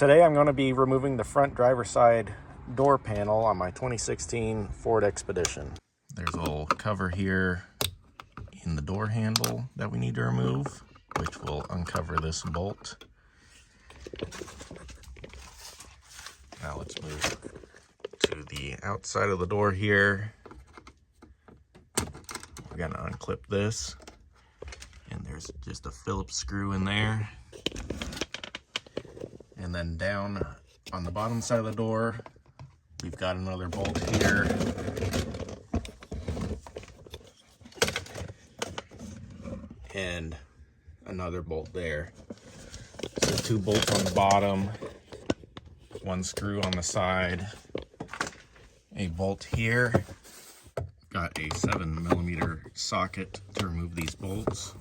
Today I'm going to be removing the front driver's side door panel on my 2016 Ford Expedition. There's a little cover here in the door handle that we need to remove, which will uncover this bolt. Now let's move to the outside of the door here. We're going to unclip this, and there's just a Phillips screw in there. And then down on the bottom side of the door, we've got another bolt here. And another bolt there. So 2 bolts on the bottom, 1 screw on the side, a bolt here. Got a 7mm socket to remove these bolts.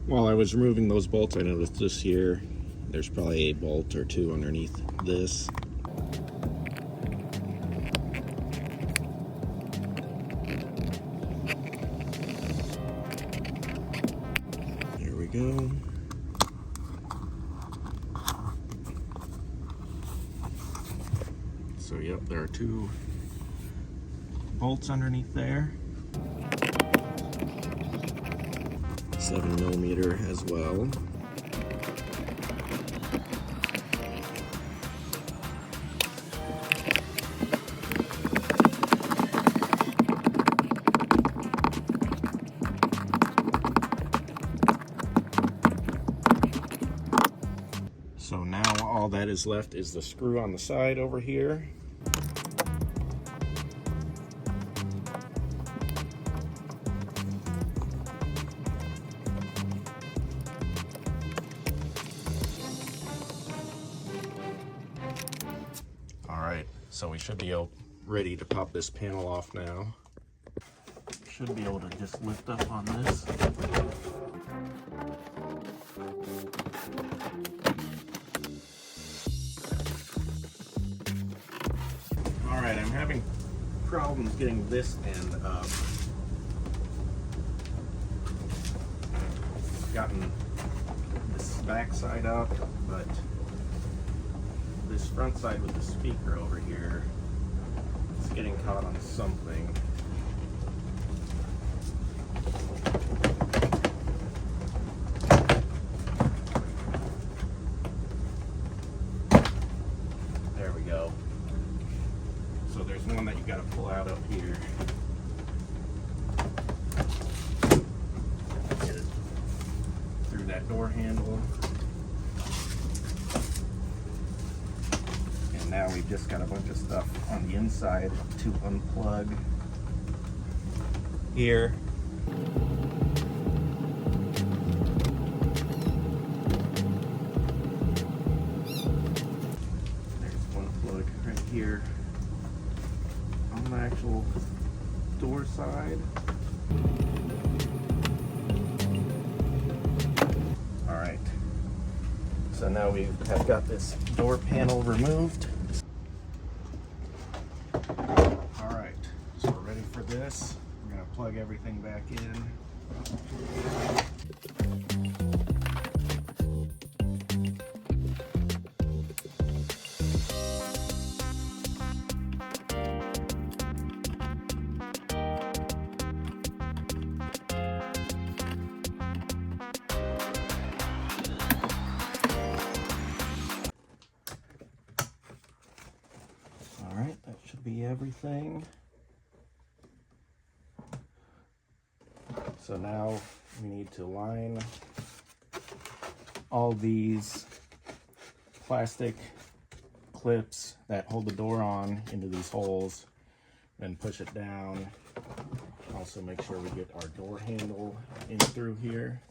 While I was removing those bolts, I noticed this here, there's probably a bolt or 2 underneath this. There we go. So yep, there are 2 bolts underneath there. 7mm as well. So now all that is left is the screw on the side over here. Alright, so we should be ready to pop this panel off now. Should be able to just lift up on this. Alright, I'm having problems getting this end up. Gotten this back side up, but this front side with the speaker over here, it's getting caught on something. There we go. So there's one that you got to pull out up here. Get it through that door handle. Now we've just got a bunch of stuff on the inside to unplug here. There's one plug right here on the actual door side. All right, so now we have got this door panel removed. This. We're going to plug everything back in. All right, that should be everything. So now we need to line all these plastic clips that hold the door on into these holes, then push it down. Also make sure we get our door handle in through here.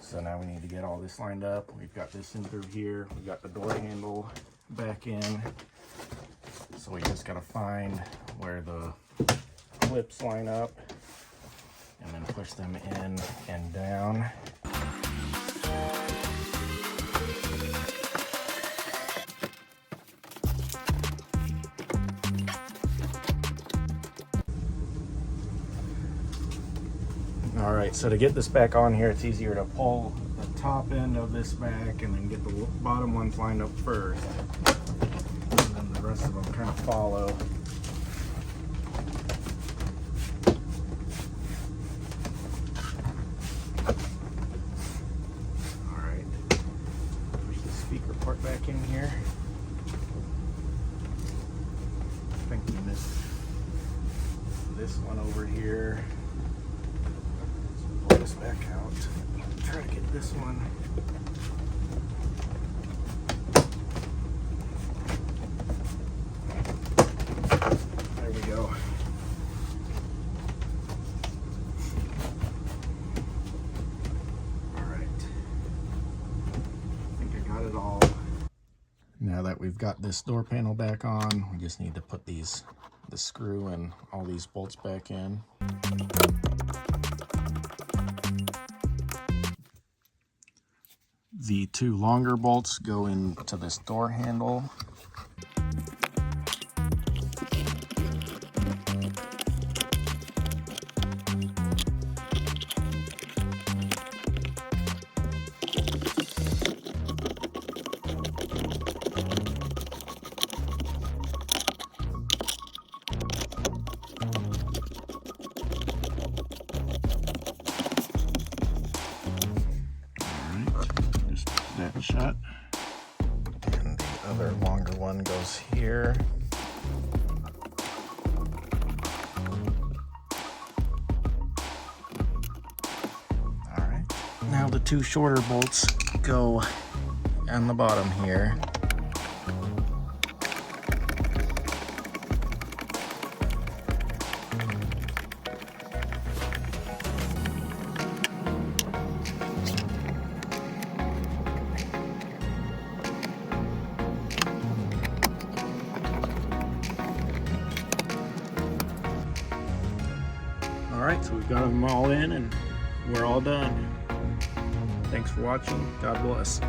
So now we need to get all this lined up. We've got this in through here. We've got the door handle back in. So we just gotta find where the clips line up and then push them in and down. All right, so to get this back on here, it's easier to pull the top end of this back and then get the bottom ones lined up first. And then the rest of them kind of follow. All right, push the speaker part back in here. I think we missed this one over here. Pull this back out. Try to get this one. There we go. All right. I think I got it all. Now that we've got this door panel back on, we just need to put the screw and all these bolts back in. The two longer bolts go into this door handle. That shut, and the other longer one goes here. All right, now the two shorter bolts go on the bottom here. All right, so we've got them all in and we're all done. Thanks for watching. God bless.